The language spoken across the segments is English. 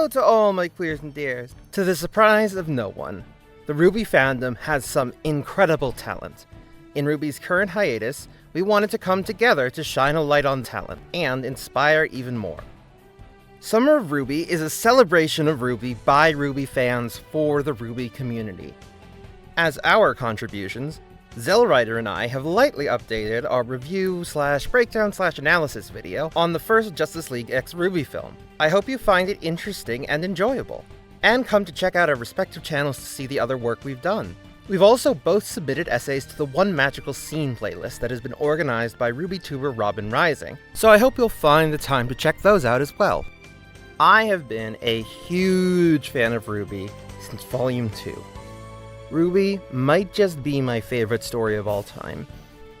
Hello to all my queers and dears. To the surprise of no one, the RWBY fandom has some incredible talent. In RWBY's current hiatus, we wanted to come together to shine a light on talent and inspire even more. Summer of RWBY is a celebration of RWBY by RWBY fans for the RWBY community. As our contributions, Zellwriter and I have lightly updated our review/breakdown/analysis video on the first Justice League X RWBY film. I hope you find it interesting and enjoyable, and come to check out our respective channels to see the other work we've done. We've also both submitted essays to the One Magical Scene playlist that has been organized by RWBY tuber Robin Rising, so I hope you'll find the time to check those out as well. I have been a huge fan of RWBY since Volume 2. RWBY might just be my favorite story of all time,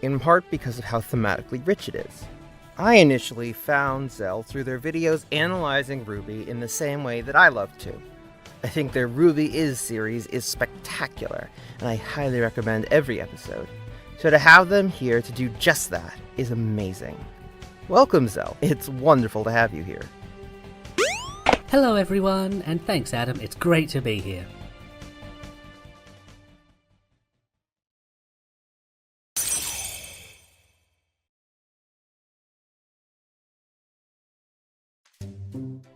in part because of how thematically rich it is. I initially found Zell through their videos analyzing RWBY in the same way that I love to. I think their RWBY Is series is spectacular, and I highly recommend every episode. So to have them here to do just that is amazing. Welcome, Zell. It's wonderful to have you here. Hello everyone, and thanks Adam, it's great to be here.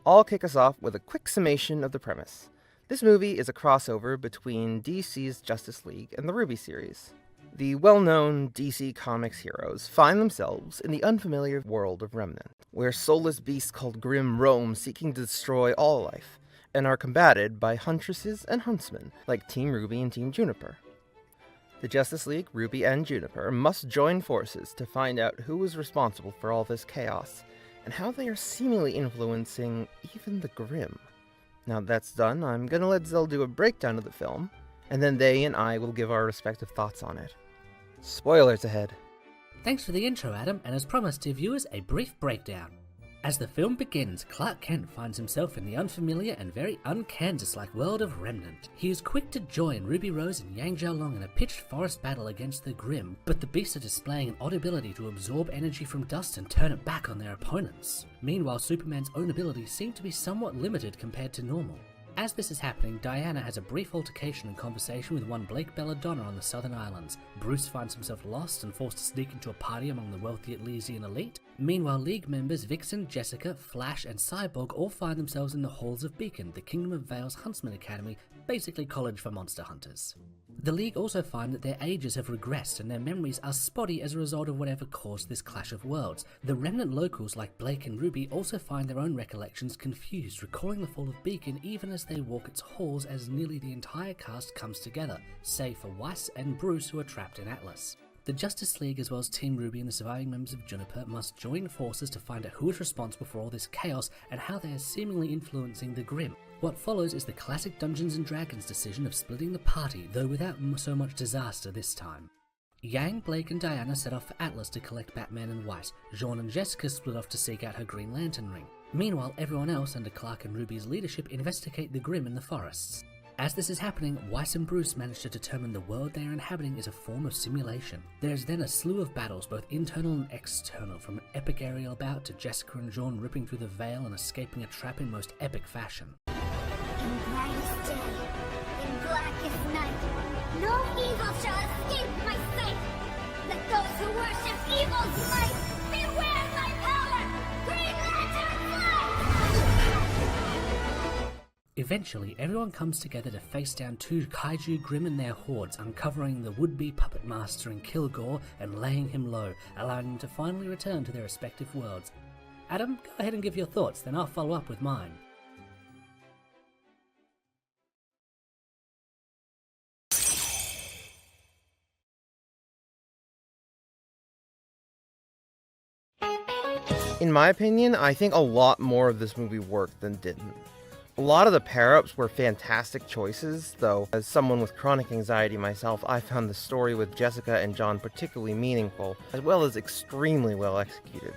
I'll kick us off with a quick summation of the premise. This movie is a crossover between DC's Justice League and the RWBY series. The well-known DC Comics heroes find themselves in the unfamiliar world of Remnant, where soulless beasts called Grimm roam seeking to destroy all life, and are combated by huntresses and huntsmen like Team RWBY and Team Juniper. The Justice League, RWBY, and Juniper must join forces to find out who is responsible for all this chaos, and how they are seemingly influencing even the Grimm. Now that that's done, I'm gonna let Zell do a breakdown of the film, and then they and I will give our respective thoughts on it. Spoilers ahead. Thanks for the intro Adam, and as promised to viewers, a brief breakdown. As the film begins, Clark Kent finds himself in the unfamiliar and very un-Kansas-like world of Remnant. He is quick to join Ruby Rose and Yang Jialong in a pitched forest battle against the Grimm, but the beasts are displaying an odd ability to absorb energy from dust and turn it back on their opponents. Meanwhile, Superman's own abilities seem to be somewhat limited compared to normal. As this is happening, Diana has a brief altercation and conversation with one Blake Belladonna on the Southern Islands. Bruce finds himself lost and forced to sneak into a party among the wealthy Atlesian elite. Meanwhile, League members Vixen, Jessica, Flash, and Cyborg all find themselves in the halls of Beacon, the Kingdom of Vale's Huntsman Academy, basically college for monster hunters. The League also find that their ages have regressed and their memories are spotty as a result of whatever caused this clash of worlds. The Remnant locals like Blake and Ruby also find their own recollections confused, recalling the fall of Beacon even as they walk its halls as nearly the entire cast comes together, save for Weiss and Bruce who are trapped in Atlas. The Justice League as well as Team RWBY and the surviving members of Juniper must join forces to find out who is responsible for all this chaos and how they are seemingly influencing the Grimm. What follows is the classic Dungeons & Dragons decision of splitting the party, though without so much disaster this time. Yang, Blake and Diana set off for Atlas to collect Batman and White. Jean and Jessica split off to seek out her Green Lantern ring. Meanwhile, everyone else under Clark and Ruby's leadership investigate the Grimm in the forests. As this is happening, Weiss and Bruce manage to determine the world they are inhabiting is a form of simulation. There is then a slew of battles, both internal and external, from an epic aerial bout to Jessica and Jean ripping through the veil and escaping a trap in most epic fashion. In brightest day, in blackest night, no evil shall escape my sight. Let those who worship evil's might beware my power! Green Lantern flight! Eventually, everyone comes together to face down two kaiju Grimm and their hordes, uncovering the would-be puppet master in Kilgore and laying him low, allowing them to finally return to their respective worlds. Adam, go ahead and give your thoughts, then I'll follow up with mine. In my opinion, I think a lot more of this movie worked than didn't. A lot of the pair-ups were fantastic choices, though as someone with chronic anxiety myself, I found the story with Jessica and John particularly meaningful, as well as extremely well executed.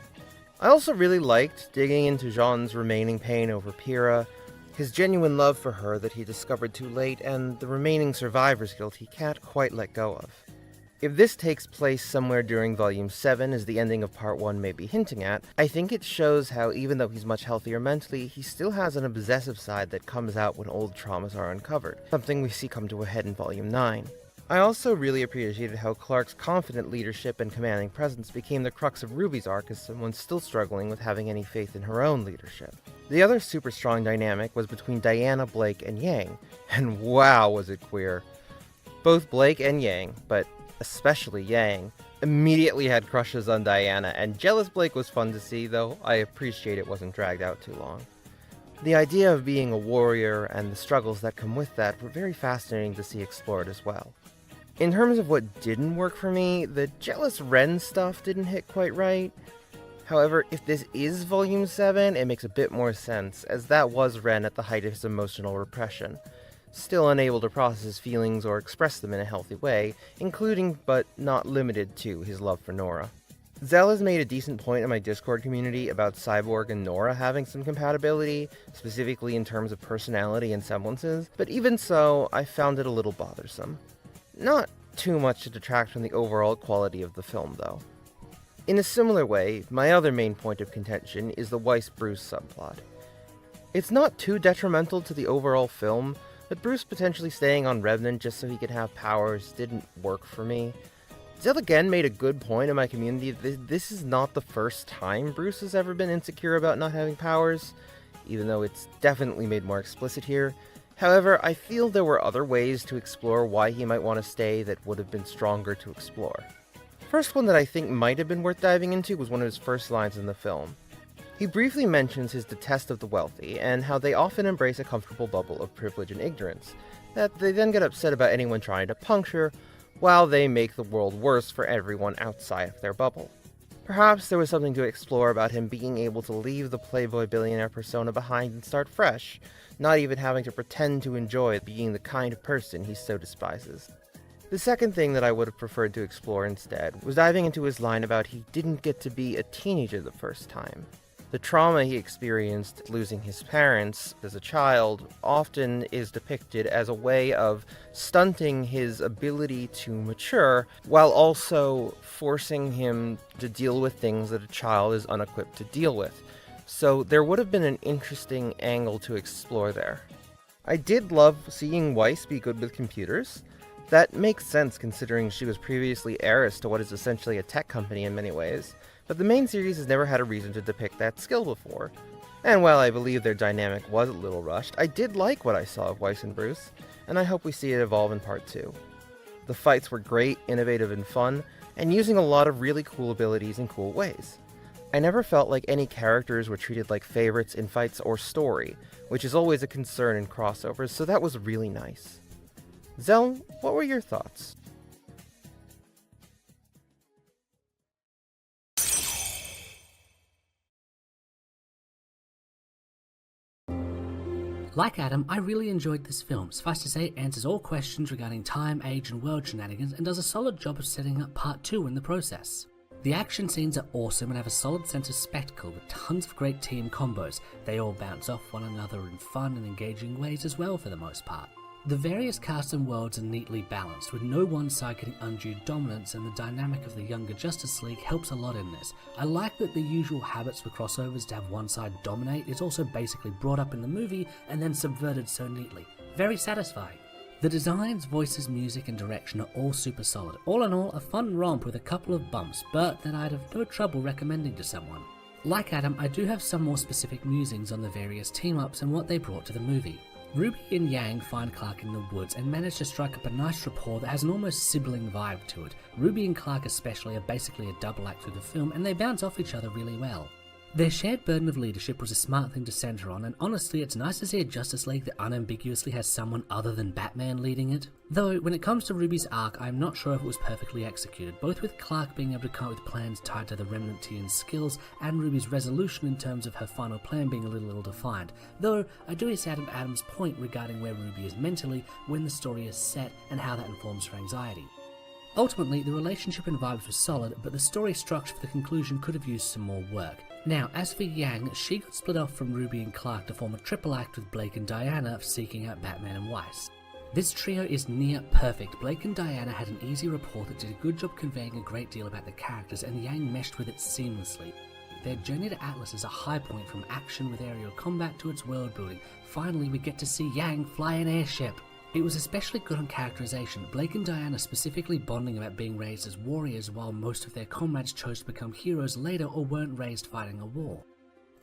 I also really liked digging into Jean's remaining pain over Pyrrha, his genuine love for her that he discovered too late, and the remaining survivor's guilt he can't quite let go of. If this takes place somewhere during Volume 7, as the ending of Part 1 may be hinting at, I think it shows how even though he's much healthier mentally, he still has an obsessive side that comes out when old traumas are uncovered, something we see come to a head in Volume 9. I also really appreciated how Clark's confident leadership and commanding presence became the crux of RWBY's arc as someone still struggling with having any faith in her own leadership. The other super strong dynamic was between Diana, Blake, and Yang, and wow was it queer. Both Blake and Yang, but especially Yang, immediately had crushes on Diana, and jealous Blake was fun to see, though I appreciate it wasn't dragged out too long. The idea of being a warrior and the struggles that come with that were very fascinating to see explored as well. In terms of what didn't work for me, the jealous Ren stuff didn't hit quite right. However, if this is Volume 7, it makes a bit more sense, as that was Ren at the height of his emotional repression, still unable to process his feelings or express them in a healthy way, including but not limited to his love for Nora. Zell has made a decent point in my Discord community about Cyborg and Nora having some compatibility, specifically in terms of personality and semblances, but even so, I found it a little bothersome. Not too much to detract from the overall quality of the film, though. In a similar way, my other main point of contention is the Weiss-Bruce subplot. It's not too detrimental to the overall film, but Bruce potentially staying on Remnant just so he could have powers didn't work for me. Zell again made a good point in my community that this is not the first time Bruce has ever been insecure about not having powers, even though it's definitely made more explicit here. However, I feel there were other ways to explore why he might want to stay that would have been stronger to explore. First one that I think might have been worth diving into was one of his first lines in the film. He briefly mentions his detest of the wealthy, and how they often embrace a comfortable bubble of privilege and ignorance, that they then get upset about anyone trying to puncture, while they make the world worse for everyone outside of their bubble. Perhaps there was something to explore about him being able to leave the playboy billionaire persona behind and start fresh, not even having to pretend to enjoy being the kind of person he so despises. The second thing that I would have preferred to explore instead was diving into his line about he didn't get to be a teenager the first time. The trauma he experienced losing his parents as a child often is depicted as a way of stunting his ability to mature, while also forcing him to deal with things that a child is unequipped to deal with. So there would have been an interesting angle to explore there. I did love seeing Weiss be good with computers. That makes sense considering she was previously heiress to what is essentially a tech company in many ways, but the main series has never had a reason to depict that skill before. And while I believe their dynamic was a little rushed, I did like what I saw of Weiss and Bruce, and I hope we see it evolve in Part 2. The fights were great, innovative, and fun, and using a lot of really cool abilities in cool ways. I never felt like any characters were treated like favorites in fights or story, which is always a concern in crossovers, so that was really nice. Zell, what were your thoughts? Like Adam, I really enjoyed this film. Suffice to say, it answers all questions regarding time, age, and world shenanigans, and does a solid job of setting up Part 2 in the process. The action scenes are awesome and have a solid sense of spectacle with tons of great team combos. They all bounce off one another in fun and engaging ways as well for the most part. The various casts and worlds are neatly balanced, with no one side getting undue dominance, and the dynamic of the younger Justice League helps a lot in this. I like that the usual habits for crossovers to have one side dominate is also basically brought up in the movie and then subverted so neatly. Very satisfying. The designs, voices, music, and direction are all super solid. All in all, a fun romp with a couple of bumps, but that I'd have no trouble recommending to someone. Like Adam, I do have some more specific musings on the various team-ups and what they brought to the movie. RWBY and Yang find Clark in the woods and manage to strike up a nice rapport that has an almost sibling vibe to it. RWBY and Clark especially are basically a double act through the film, and they bounce off each other really well. Their shared burden of leadership was a smart thing to centre on, and honestly it's nice to see a Justice League that unambiguously has someone other than Batman leading it. Though, when it comes to RWBY's arc, I'm not sure if it was perfectly executed, both with Clark being able to come up with plans tied to the Remnantian skills, and RWBY's resolution in terms of her final plan being a little ill-defined. Though, I do accept Adam's point regarding where RWBY is mentally when the story is set, and how that informs her anxiety. Ultimately, the relationship and vibes were solid, but the story structure for the conclusion could have used some more work. Now, as for Yang, she got split off from RWBY and Clark to form a triple act with Blake and Diana seeking out Batman and Weiss. This trio is near perfect. Blake and Diana had an easy rapport that did a good job conveying a great deal about the characters, and Yang meshed with it seamlessly. Their journey to Atlas is a high point, from action with aerial combat to its world building. Finally, we get to see Yang fly an airship. It was especially good on characterization, Blake and Diana specifically bonding about being raised as warriors while most of their comrades chose to become heroes later or weren't raised fighting a war.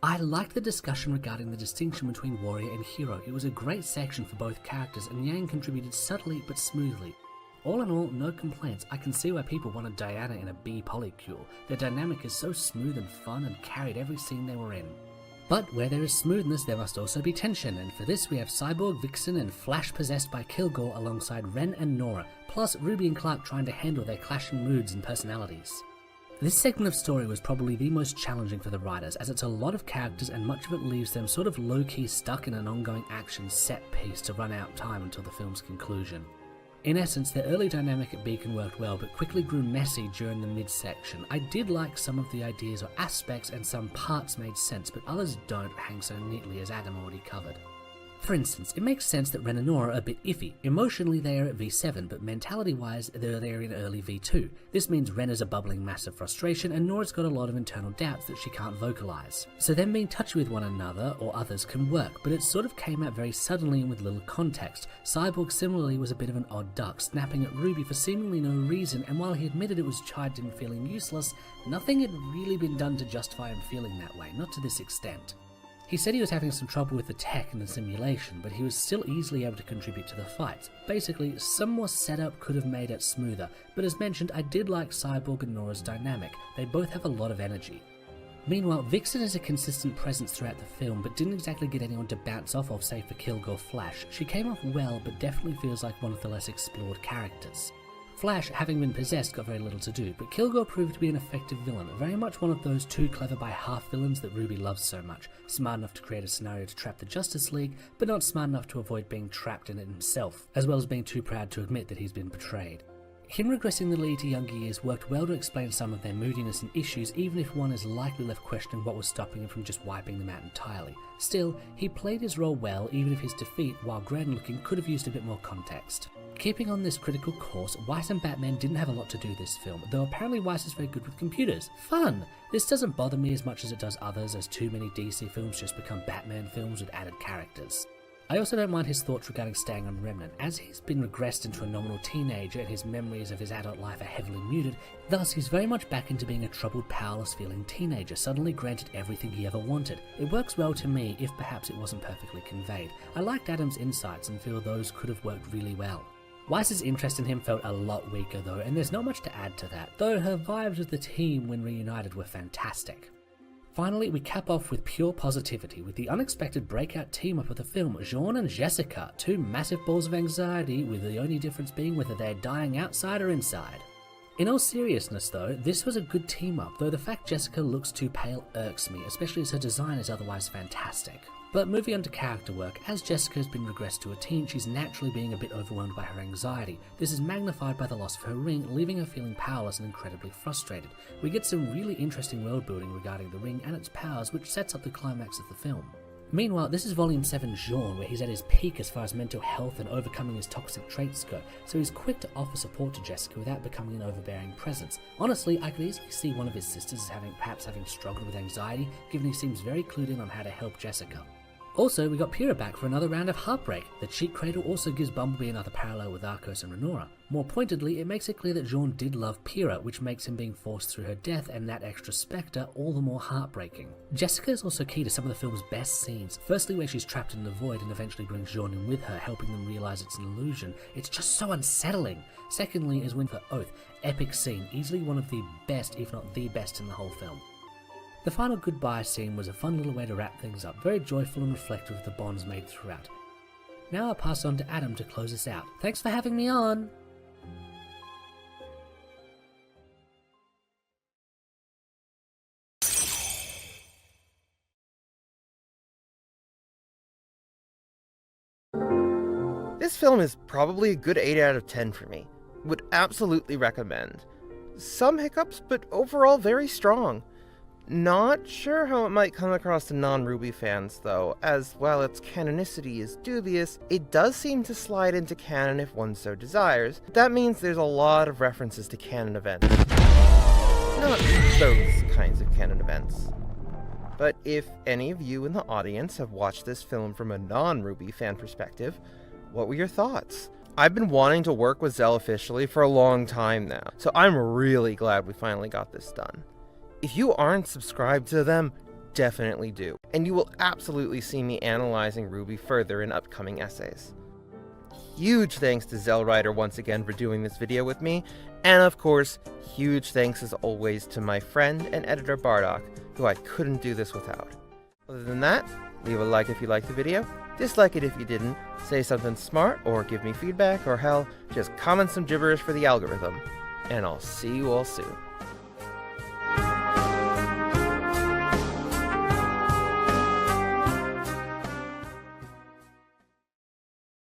I liked the discussion regarding the distinction between warrior and hero. It was a great section for both characters, and Yang contributed subtly but smoothly. All in all, no complaints. I can see why people wanted Diana in a B polycule. Their dynamic is so smooth and fun and carried every scene they were in. But where there is smoothness, there must also be tension, and for this we have Cyborg, Vixen, and Flash possessed by Kilgore alongside Ren and Nora, plus Ruby and Clark trying to handle their clashing moods and personalities. This segment of story was probably the most challenging for the writers, as it's a lot of characters and much of it leaves them sort of low-key stuck in an ongoing action set piece to run out time until the film's conclusion. In essence, their early dynamic at Beacon worked well, but quickly grew messy during the mid-section. I did like some of the ideas or aspects, and some parts made sense, but others don't hang so neatly, as Adam already covered. For instance, it makes sense that Ren and Nora are a bit iffy. Emotionally they are at V7, but mentality-wise they're in early V2. This means Ren is a bubbling mass of frustration, and Nora's got a lot of internal doubts that she can't vocalise. So them being touchy with one another, or others, can work, but it sort of came out very suddenly and with little context. Cyborg similarly was a bit of an odd duck, snapping at Ruby for seemingly no reason, and while he admitted it was chided him feeling useless, nothing had really been done to justify him feeling that way, not to this extent. He said he was having some trouble with the tech and the simulation, but he was still easily able to contribute to the fights. Basically, some more setup could have made it smoother, but as mentioned, I did like Cyborg and Nora's dynamic. They both have a lot of energy. Meanwhile, Vixen is a consistent presence throughout the film, but didn't exactly get anyone to bounce off of save for Kilgore Flash. She came off well, but definitely feels like one of the less explored characters. Flash, having been possessed, got very little to do, but Kilgore proved to be an effective villain, very much one of those too clever by half villains that RWBY loves so much, smart enough to create a scenario to trap the Justice League, but not smart enough to avoid being trapped in it himself, as well as being too proud to admit that he's been betrayed. Him regressing the lead to younger years worked well to explain some of their moodiness and issues, even if one is likely left questioning what was stopping him from just wiping them out entirely. Still, he played his role well, even if his defeat, while grand looking, could have used a bit more context. Keeping on this critical course, Weiss and Batman didn't have a lot to do this film, though apparently Weiss is very good with computers. Fun! This doesn't bother me as much as it does others, as too many DC films just become Batman films with added characters. I also don't mind his thoughts regarding staying on Remnant, as he's been regressed into a nominal teenager and his memories of his adult life are heavily muted, thus he's very much back into being a troubled, powerless feeling teenager, suddenly granted everything he ever wanted. It works well to me, if perhaps it wasn't perfectly conveyed. I liked Adam's insights and feel those could have worked really well. Weiss's interest in him felt a lot weaker though, and there's not much to add to that, though her vibes with the team when reunited were fantastic. Finally, we cap off with pure positivity with the unexpected breakout team-up of the film, Jean and Jessica, two massive balls of anxiety, with the only difference being whether they're dying outside or inside. In all seriousness though, this was a good team-up, though the fact Jessica looks too pale irks me, especially as her design is otherwise fantastic. But moving on to character work, as Jessica has been regressed to a teen, she's naturally being a bit overwhelmed by her anxiety. This is magnified by the loss of her ring, leaving her feeling powerless and incredibly frustrated. We get some really interesting world building regarding the ring and its powers, which sets up the climax of the film. Meanwhile, this is Volume 7 Jean, where he's at his peak as far as mental health and overcoming his toxic traits go, so he's quick to offer support to Jessica without becoming an overbearing presence. Honestly, I could easily see one of his sisters as perhaps having struggled with anxiety, given he seems very clued in on how to help Jessica. Also, we got Pyrrha back for another round of heartbreak. The cheat cradle also gives Bumblebee another parallel with Arcos and Renora. More pointedly, it makes it clear that Jean did love Pyrrha, which makes him being forced through her death and that extra spectre all the more heartbreaking. Jessica is also key to some of the film's best scenes. Firstly, where she's trapped in the void and eventually brings Jean in with her, helping them realise it's an illusion. It's just so unsettling. Secondly is when her oath, epic scene, easily one of the best, if not the best in the whole film. The final goodbye scene was a fun little way to wrap things up, very joyful and reflective of the bonds made throughout. Now I'll pass on to Adam to close us out. Thanks for having me on! This film is probably a good 8 out of 10 for me. Would absolutely recommend. Some hiccups, but overall very strong. Not sure how it might come across to non-RWBY fans, though, as while its canonicity is dubious, it does seem to slide into canon if one so desires. That means there's a lot of references to canon events. Not those kinds of canon events. But if any of you in the audience have watched this film from a non-RWBY fan perspective, what were your thoughts? I've been wanting to work with Zell officially for a long time now, so I'm really glad we finally got this done. If you aren't subscribed to them, definitely do, and you will absolutely see me analyzing RWBY further in upcoming essays. Huge thanks to Zellrider once again for doing this video with me, and of course, huge thanks as always to my friend and editor Bardock, who I couldn't do this without. Other than that, leave a like if you liked the video, dislike it if you didn't, say something smart or give me feedback, or hell, just comment some gibberish for the algorithm, and I'll see you all soon.